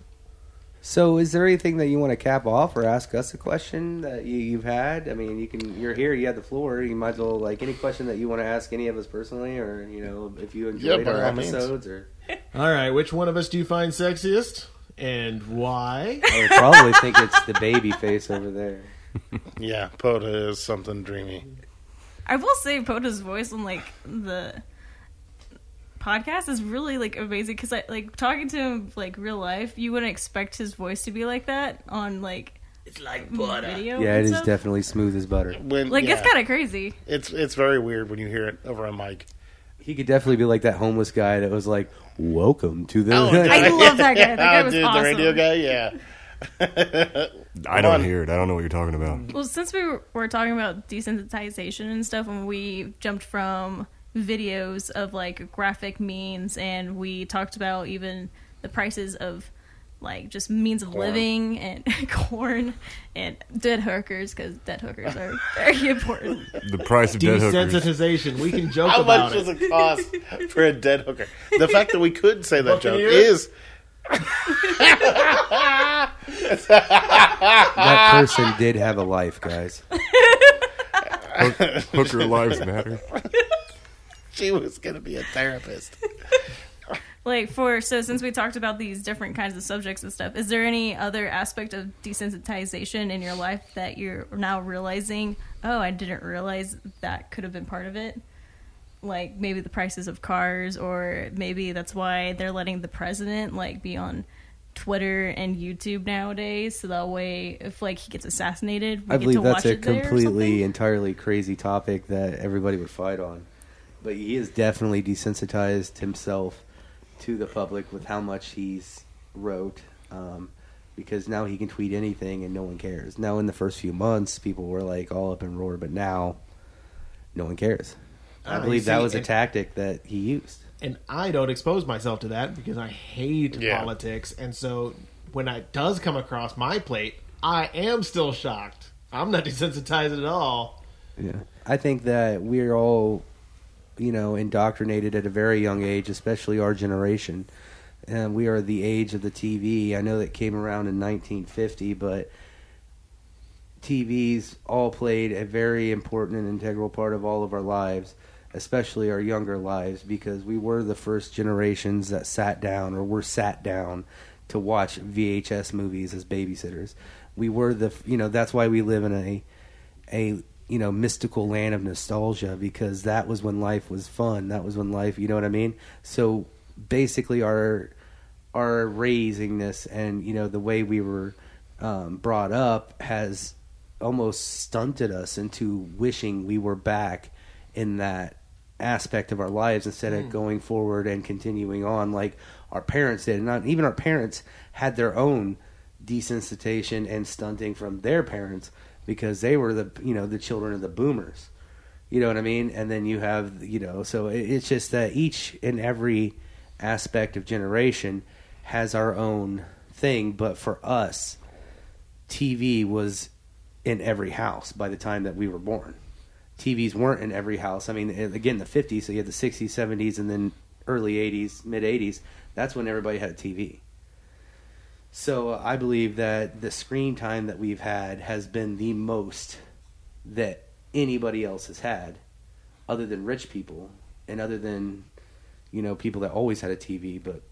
So is there anything that you want to cap off or ask us a question that you've had? I mean, you're here, you have the floor. You might as well, like, any question that you want to ask any of us personally, or, if you enjoyed by our all means. episodes, or... All right, which one of us do you find sexiest? And why? I would probably think it's the baby face over there. Yeah, POTA is something dreamy. I will say Pota's voice on like the podcast is really like amazing because I like talking to him like real life. You wouldn't expect his voice to be like that on like It's like video. Yeah, it and is stuff. definitely smooth as butter. Like it's kind of crazy. It's very weird when you hear it over a mic. He could definitely be like that homeless guy that was like, "Welcome to the." I love that guy. That guy was dude, awesome. the radio guy, yeah. I don't hear it. I don't know what you're talking about. Well, since we were talking about desensitization and stuff, and we jumped from videos of like graphic memes, and we talked about even the prices of like just means of living and corn and dead hookers, because dead hookers are very important. The price of dead hookers. Desensitization. We can joke How about much it. does it cost for a dead hooker? The fact that we could say that joke Buccaneer? is That person did have a life, guys. Hooker lives matter. she was going to be a therapist. Like, so since we talked about these different kinds of subjects and stuff, is there any other aspect of desensitization in your life that you're now realizing, oh, I didn't realize that could have been part of it? Like, maybe the prices of cars, or maybe that's why they're letting the president, like, be on Twitter and YouTube nowadays, so that way, if, like, he gets assassinated, we I get believe to that's watch a it there or completely, something? entirely crazy topic that everybody would fight on. But he has definitely desensitized himself to the public with how much he's wrote, because now he can tweet anything and no one cares. Now, in the first few months, people were like all up in roar, but now no one cares. I believe that was a tactic that he used. And I don't expose myself to that because I hate politics. And so when it does come across my plate, I am still shocked. I'm not desensitized at all. Yeah, I think that we're all, indoctrinated at a very young age, especially our generation. And we are the age of the TV. I know that came around in 1950, but TVs all played a very important and integral part of all of our lives, especially our younger lives, because we were the first generations that sat down or were sat down to watch VHS movies as babysitters. We were that's why we live in a mystical land of nostalgia, because that was when life was fun. That was when life, you know what I mean? So basically our raisingness and, the way we were brought up has almost stunted us into wishing we were back in that aspect of our lives instead of going forward and continuing on like our parents did. Not even our parents had their own desensitization and stunting from their parents, because they were the children of the boomers. You know what I mean? And then you have, so it's just that each and every aspect of generation has our own thing. But for us, TV was in every house by the time that we were born. TVs weren't in every house. I mean, again, the 50s, so you had the 60s, 70s, and then early 80s, mid 80s. That's when everybody had a TV. So I believe that the screen time that we've had has been the most that anybody else has had, other than rich people and other than, people that always had a TV. But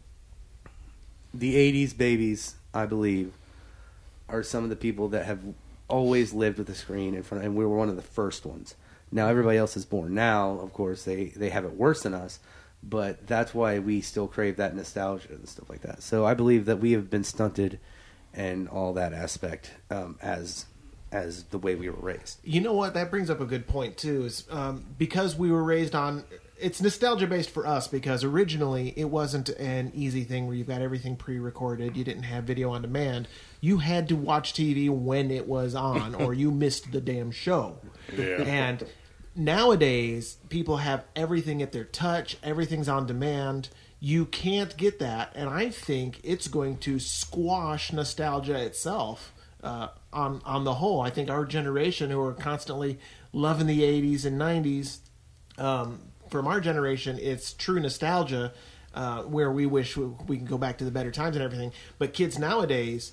the 80s babies, I believe, are some of the people that have always lived with a screen in front of, and we were one of the first ones. Now everybody else is born now, of course, they have it worse than us. But that's why we still crave that nostalgia and stuff like that. So I believe that we have been stunted and all that aspect as the way we were raised. You know what? That brings up a good point, too. Is because we were raised on... It's nostalgia-based for us, because originally it wasn't an easy thing where you've got everything pre-recorded. You didn't have video on demand. You had to watch TV when it was on, or you missed the damn show. Yeah. And... nowadays, people have everything at their touch. Everything's on demand. You can't get that, and I think it's going to squash nostalgia itself on the whole. I think our generation, who are constantly loving the 80s and 90s, from our generation, it's true nostalgia, where we wish we can go back to the better times and everything. But kids nowadays,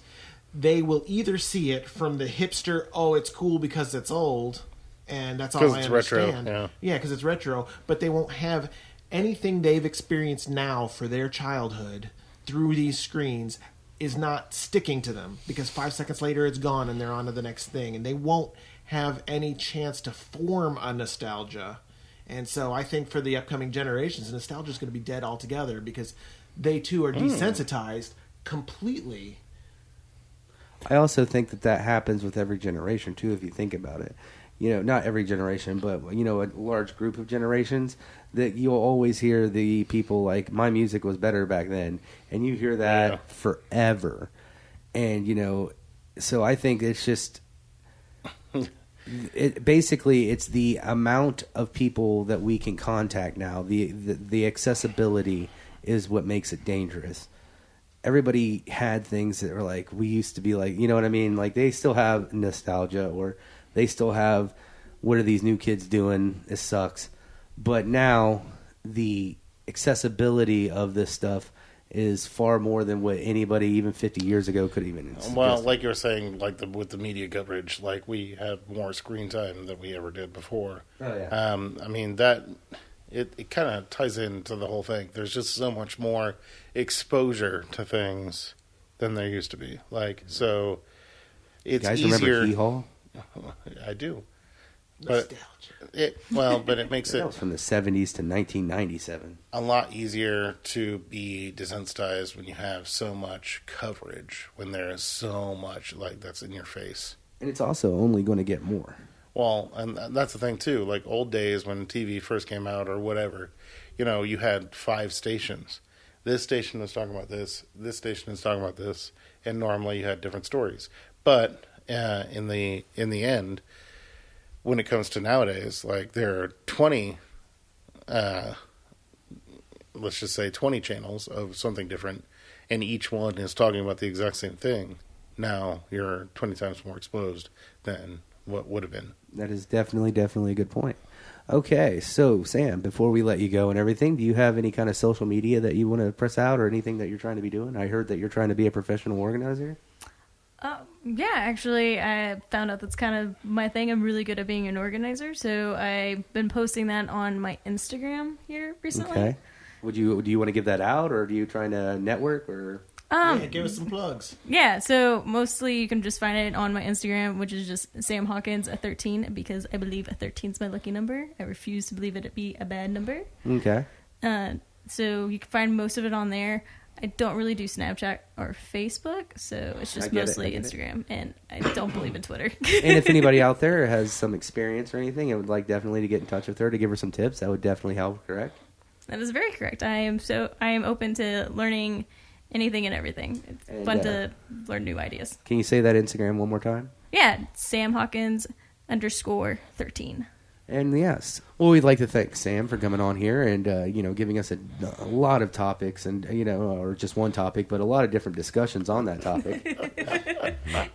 they will either see it from the hipster, oh, it's cool because it's old, and that's all I understand. Retro, yeah, because it's retro. But they won't have anything they've experienced now for their childhood through these screens is not sticking to them, because 5 seconds later it's gone and they're on to the next thing, and they won't have any chance to form a nostalgia. And so I think for the upcoming generations, nostalgia is going to be dead altogether, because they too are desensitized completely. I also think that happens with every generation too, if you think about it. Not every generation, but, a large group of generations, that you'll always hear the people like, my music was better back then. And you hear that forever. And, so I think it's just, basically it's the amount of people that we can contact now. The accessibility is what makes it dangerous. everybody had things that were like, we used to be like, you know what I mean? Like they still have nostalgia, or they still have, what are these new kids doing? This sucks. But now the accessibility of this stuff is far more than what anybody even 50 years ago could even suggest. Well, like you were saying, like with the media coverage, like we have more screen time than we ever did before. Oh, yeah. I mean, that it kind of ties into the whole thing. There's just so much more exposure to things than there used to be. Like, so it's you guys easier. remember Hee Haw? I do. But but it makes That it was from the 70s to 1997. a lot easier to be desensitized when you have so much coverage, when there is so much like that's in your face. And it's also only going to get more. Well, and that's the thing too. Like old days when TV first came out or whatever, you know, you had 5 stations. This station was talking about this. This station is talking about this, and normally you had different stories. But in the end, when it comes to nowadays, like there are 20, let's just say 20 channels of something different, and each one is talking about the exact same thing. Now you're 20 times more exposed than what would have been. That is definitely a good point. Okay, so Sam, before we let you go and everything, do you have any kind of social media that you want to press out or anything that you're trying to be doing? I heard that you're trying to be a professional organizer. Yeah, actually, I found out that's kind of my thing. I'm really good at being an organizer, so I've been posting that on my Instagram here recently. Okay. Do you want to give that out, or are you trying to network, or? Yeah, give us some plugs. Yeah, so mostly you can just find it on my Instagram, which is just Sam Hawkins at 13, because I believe a 13 is my lucky number. I refuse to believe it to be a bad number. Okay. So you can find most of it on there. I don't really do Snapchat or Facebook, so it's just mostly Instagram, and I don't believe in Twitter. And if anybody out there has some experience or anything and would like definitely to get in touch with her to give her some tips, that would definitely help, correct? That is very correct. I am open to learning anything and everything. It's fun to learn new ideas. Can you say that Instagram one more time? Yeah, Sam Hawkins _13. And yes, well, we'd like to thank Sam for coming on here and giving us a lot of topics, and or just one topic, but a lot of different discussions on that topic.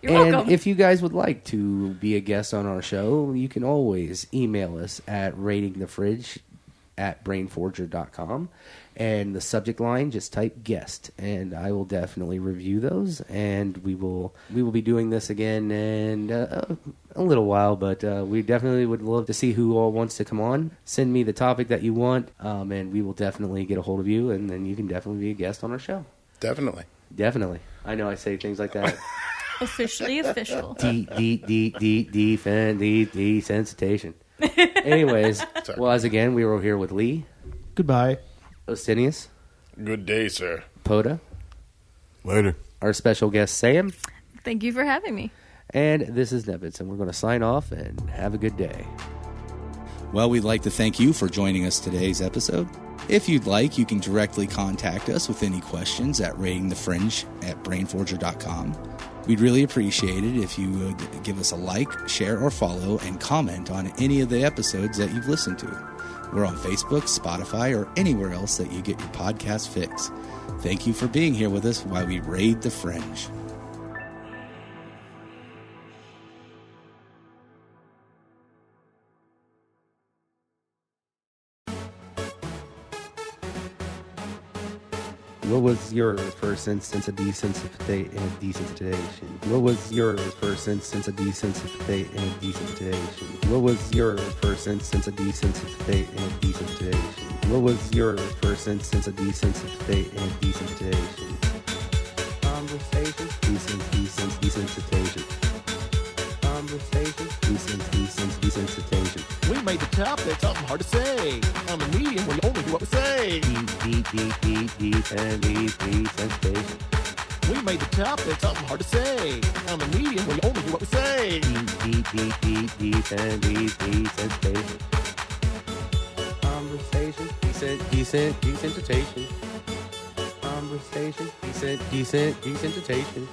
You're and welcome. if you guys would like to be a guest on our show, you can always email us at ratingthefridge@brainforger.com, and the subject line, just type guest, and I will definitely review those, and we will be doing this again in a little while, but we definitely would love to see who all wants to come on. Send me the topic that you want, and we will definitely get a hold of you, and then you can definitely be a guest on our show. Definitely. I know I say things like that. Officially official. Desensitization. Anyways, well, as again, we were here with Lee, Goodbye. Ostinius, Good day, sir. Poda, Later. our special guest Sam, Thank you for having me. and this is Nehpets, and we're going to sign off and have a good day. Well, we'd like to thank you for joining us today's episode. If you'd like, you can directly contact us with any questions at ratingthefringe@brainforger.com. We'd really appreciate it if you would give us a like, share, or follow, and comment on any of the episodes that you've listened to. We're on Facebook, Spotify, or anywhere else that you get your podcast fix. Thank you for being here with us while we raid the Fringe. What was your first instance of desensitization? What was your first instance of desensitization? What was your first instance of desensitization? What was your first instance of desensitization? Conversation, desensitization. Conversation, desensitization. We made the topic something hard to say. On the medium, we only do what we say. Desensitization. We made the topic something hard to say. On the medium, we only do what we say. Desensitization. Conversation, desensitization. Conversation, desensitization.